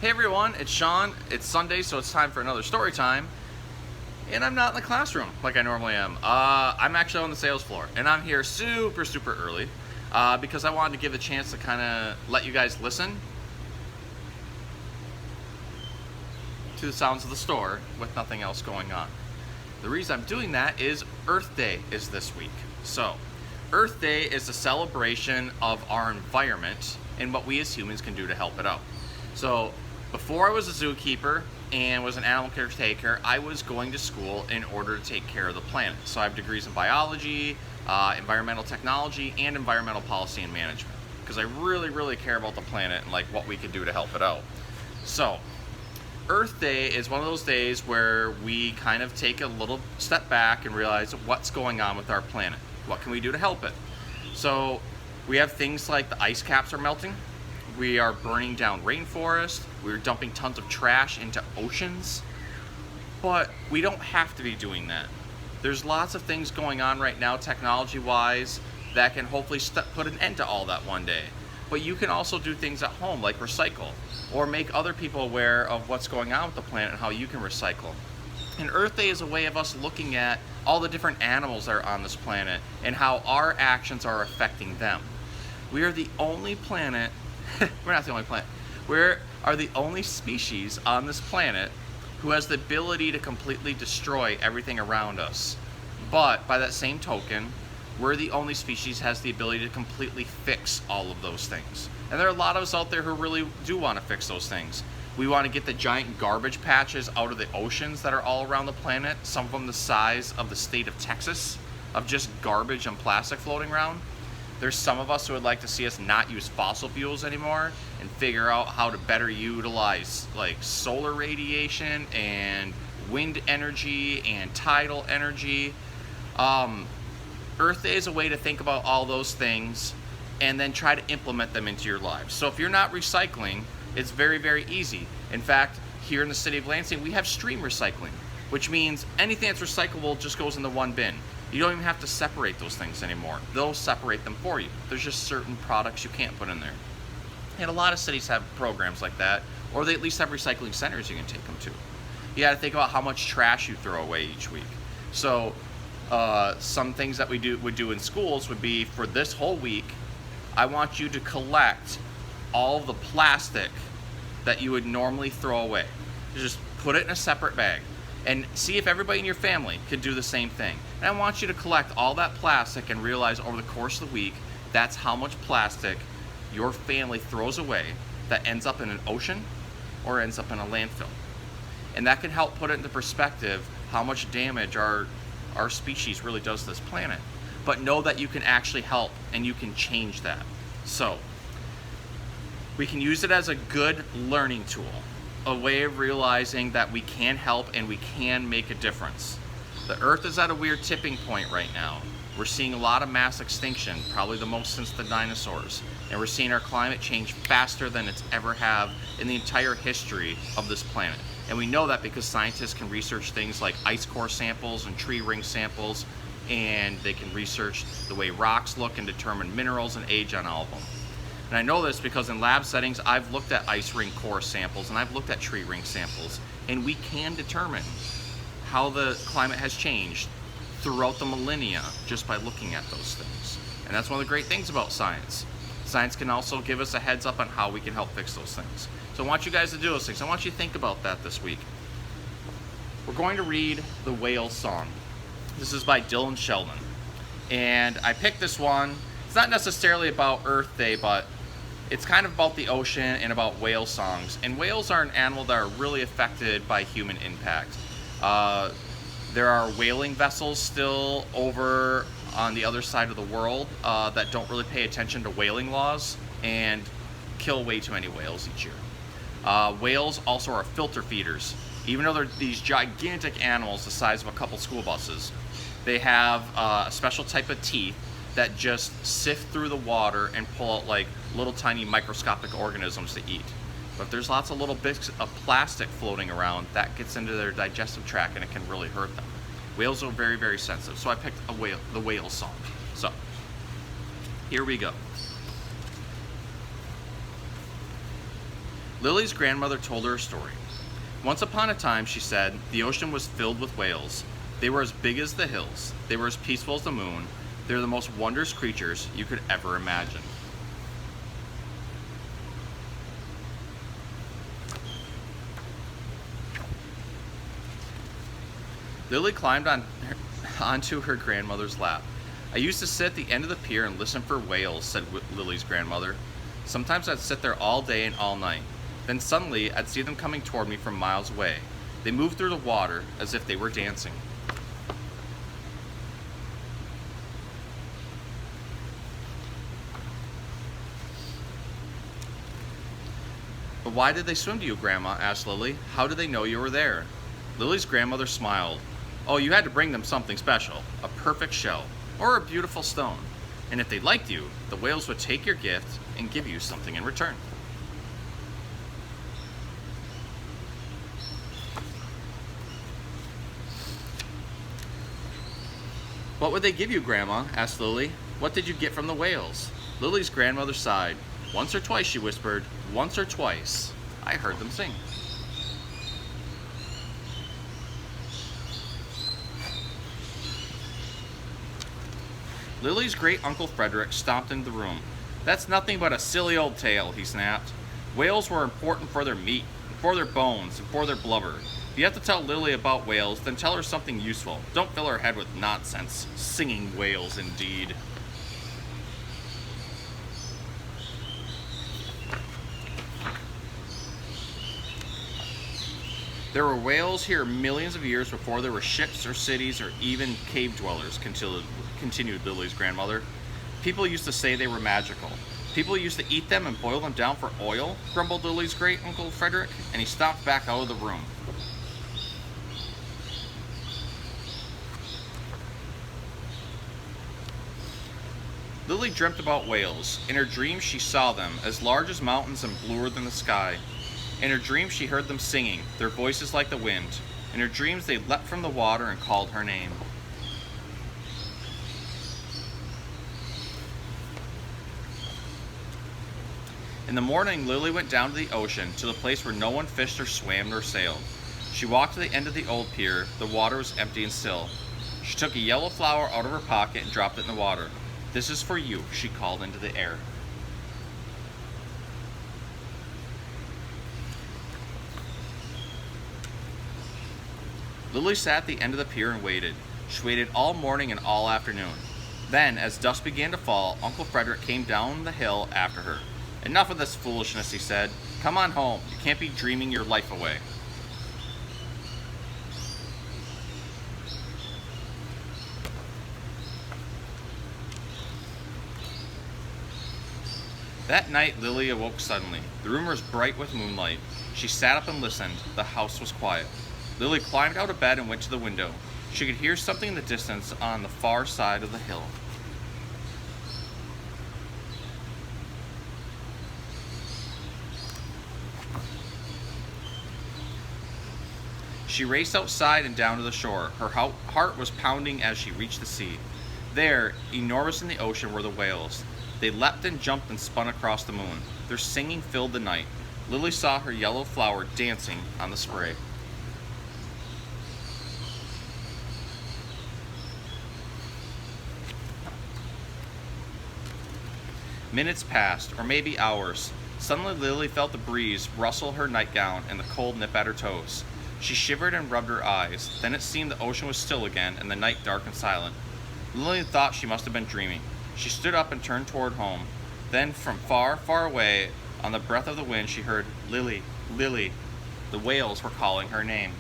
Hey everyone, it's Sean. It's Sunday, so it's time for another story time. And I'm not in the classroom like I normally am. I'm actually on the sales floor, and I'm here super early because I wanted to give a chance to kind of let you guys listen to the sounds of the store with nothing else going on. The reason I'm doing that is Earth Day is this week. So, Earth Day is a celebration of our environment and what we as humans can do to help it out. So, before I was a zookeeper and was an animal caretaker, I was going to school in order to take care of the planet. So I have degrees in biology, environmental technology, and environmental policy and management because I really care about the planet and like what we can do to help it out. So Earth Day is one of those days where we kind of take a little step back and realize what's going on with our planet. What can we do to help it? So we have things like the ice caps are melting. We are burning down rainforests. We're dumping tons of trash into oceans. But we don't have to be doing that. There's lots of things going on right now, technology-wise, that can hopefully put an end to all that one day. But you can also do things at home, like recycle, or make other people aware of what's going on with the planet and how you can recycle. And Earth Day is a way of us looking at all the different animals that are on this planet and how our actions are affecting them. We are the only planet we're not the only planet. We are the only species on this planet who has the ability to completely destroy everything around us. But by that same token, we're the only species that has the ability to completely fix all of those things. And there are a lot of us out there who really do want to fix those things. We want to get the giant garbage patches out of the oceans that are all around the planet, some of them the size of the state of Texas, of just garbage and plastic floating around. There's some of us who would like to see us not use fossil fuels anymore and figure out how to better utilize like solar radiation and wind energy and tidal energy. Earth Day is a way to think about all those things and then try to implement them into your lives. So if you're not recycling, it's very easy. In fact, here in the city of Lansing, we have stream recycling, which means anything that's recyclable just goes in the one bin. You don't even have to separate those things anymore. They'll separate them for you. There's just certain products you can't put in there. And a lot of cities have programs like that, or they at least have recycling centers you can take them to. You gotta think about how much trash you throw away each week. So some things that we would do in schools would be, for this whole week, I want you to collect all the plastic that you would normally throw away. Just put it in a separate bag. And see if everybody in your family could do the same thing. And I want you to collect all that plastic and realize over the course of the week, that's how much plastic your family throws away that ends up in an ocean or ends up in a landfill. And that can help put it into perspective how much damage our species really does to this planet. But know that you can actually help and you can change that. So, we can use it as a good learning tool. A way of realizing that we can help and we can make a difference. The Earth is at a weird tipping point right now. We're seeing a lot of mass extinction, probably the most since the dinosaurs. And we're seeing our climate change faster than it's ever have in the entire history of this planet. And we know that because scientists can research things like ice core samples and tree ring samples, and they can research the way rocks look and determine minerals and age on all of them. And I know this because in lab settings, I've looked at ice ring core samples and I've looked at tree ring samples, and we can determine how the climate has changed throughout the millennia just by looking at those things. And that's one of the great things about science. Science can also give us a heads up on how we can help fix those things. So I want you guys to do those things. I want you to think about that this week. We're going to read The Whale Song. This is by Dyan Sheldon. And I picked this one. It's not necessarily about Earth Day, but it's kind of about the ocean and about whale songs. And whales are an animal that are really affected by human impact. There are whaling vessels still over on the other side of the world that don't really pay attention to whaling laws and kill way too many whales each year. Whales also are filter feeders. Even though they're these gigantic animals the size of a couple school buses, they have a special type of teeth that just sift through the water and pull out like little tiny microscopic organisms to eat. But if there's lots of little bits of plastic floating around, that gets into their digestive tract and it can really hurt them. Whales are very sensitive, so I picked the whale song. So, here we go. Lily's grandmother told her a story. Once upon a time, she said, the ocean was filled with whales. They were as big as the hills. They were as peaceful as the moon. They were the most wondrous creatures you could ever imagine. Lily climbed onto her grandmother's lap. I used to sit at the end of the pier and listen for whales, said Lily's grandmother. Sometimes I'd sit there all day and all night. Then suddenly, I'd see them coming toward me from miles away. They moved through the water as if they were dancing. But why did they swim to you, Grandma? Asked Lily. How did they know you were there? Lily's grandmother smiled. Oh, you had to bring them something special, a perfect shell, or a beautiful stone. And if they liked you, the whales would take your gift and give you something in return. What would they give you, Grandma? Asked Lily. What did you get from the whales? Lily's grandmother sighed. Once or twice, she whispered. Once or twice, I heard them sing. Lily's great uncle Frederick stomped into the room. That's nothing but a silly old tale, he snapped. Whales were important for their meat, for their bones, and for their blubber. If you have to tell Lily about whales, then tell her something useful. Don't fill her head with nonsense. Singing whales, indeed. There were whales here millions of years before there were ships or cities or even cave dwellers, continued Lily's grandmother. People used to say they were magical. People used to eat them and boil them down for oil, grumbled Lily's great uncle Frederick, and he stomped back out of the room. Lily dreamt about whales. In her dreams she saw them, as large as mountains and bluer than the sky. In her dreams she heard them singing, their voices like the wind. In her dreams they leapt from the water and called her name. In the morning, Lily went down to the ocean, to the place where no one fished or swam nor sailed. She walked to the end of the old pier. The water was empty and still. She took a yellow flower out of her pocket and dropped it in the water. This is for you, she called into the air. Lily sat at the end of the pier and waited. She waited all morning and all afternoon. Then, as dusk began to fall, Uncle Frederick came down the hill after her. Enough of this foolishness, he said. Come on home. You can't be dreaming your life away. That night, Lily awoke suddenly. The room was bright with moonlight. She sat up and listened. The house was quiet. Lily climbed out of bed and went to the window. She could hear something in the distance on the far side of the hill. She raced outside and down to the shore. Her heart was pounding as she reached the sea. There, enormous in the ocean, were the whales. They leapt and jumped and spun across the moon. Their singing filled the night. Lily saw her yellow flower dancing on the spray. Minutes passed, or maybe hours. Suddenly Lily felt the breeze rustle her nightgown and the cold nip at her toes. She shivered and rubbed her eyes. Then it seemed the ocean was still again and the night dark and silent. Lily thought she must have been dreaming. She stood up and turned toward home. Then from far, far away, on the breath of the wind, she heard, Lily, Lily. The whales were calling her name.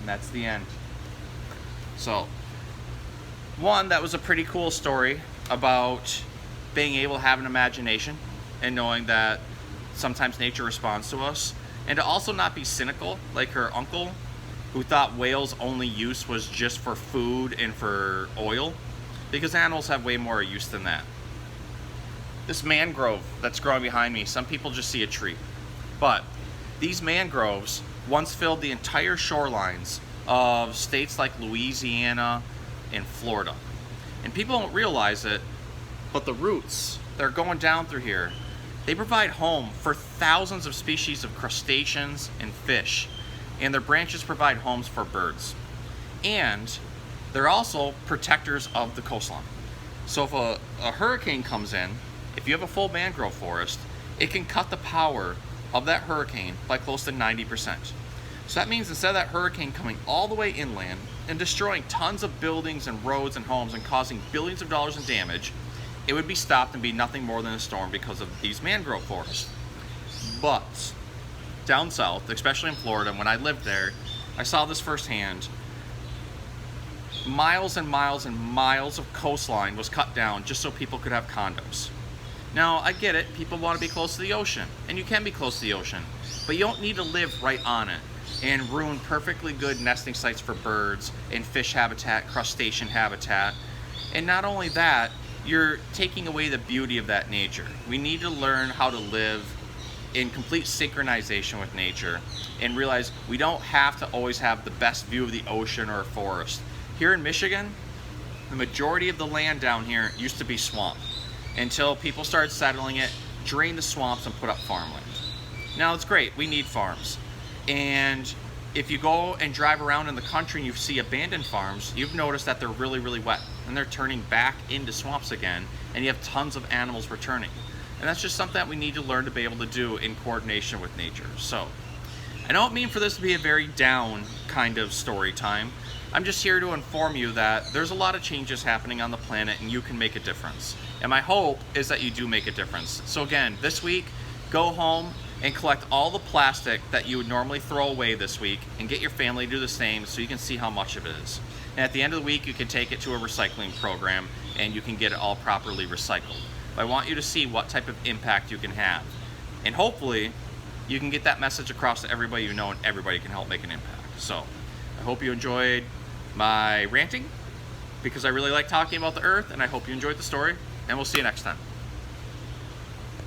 And that's the end. So, one, that was a pretty cool story about being able to have an imagination and knowing that sometimes nature responds to us, and to also not be cynical like her uncle, who thought whales' only use was just for food and for oil, because animals have way more use than that. This mangrove that's growing behind me, some people just see a tree, but these mangroves once filled the entire shorelines of states like Louisiana and Florida. And people don't realize it, but the roots that are going down through here, they provide home for thousands of species of crustaceans and fish, and their branches provide homes for birds. And they're also protectors of the coastline. So if a hurricane comes in, if you have a full mangrove forest, it can cut the power of that hurricane by close to 90%. So that means instead of that hurricane coming all the way inland and destroying tons of buildings and roads and homes and causing billions of dollars in damage, it would be stopped and be nothing more than a storm because of these mangrove forests. But down south, especially in Florida, when I lived there, I saw this firsthand. Miles and miles and miles of coastline was cut down just so people could have condos. Now, I get it, people want to be close to the ocean, and you can be close to the ocean, but you don't need to live right on it and ruin perfectly good nesting sites for birds and fish habitat, crustacean habitat. And not only that, you're taking away the beauty of that nature. We need to learn how to live in complete synchronization with nature and realize we don't have to always have the best view of the ocean or a forest. Here in Michigan, the majority of the land down here used to be swamp until people started settling it, drained the swamps, and put up farmland. Now it's great, we need farms. And if you go and drive around in the country and you see abandoned farms, you've noticed that they're really, really wet and they're turning back into swamps again, and you have tons of animals returning. And that's just something that we need to learn to be able to do in coordination with nature. So, I don't mean for this to be a very down kind of story time. I'm just here to inform you that there's a lot of changes happening on the planet and you can make a difference. And my hope is that you do make a difference. So again, this week, go home and collect all the plastic that you would normally throw away this week and get your family to do the same so you can see how much of it is. And at the end of the week, you can take it to a recycling program and you can get it all properly recycled. But I want you to see what type of impact you can have. And hopefully, you can get that message across to everybody you know and everybody can help make an impact. So, I hope you enjoyed my ranting because I really like talking about the earth, and I hope you enjoyed the story, and we'll see you next time.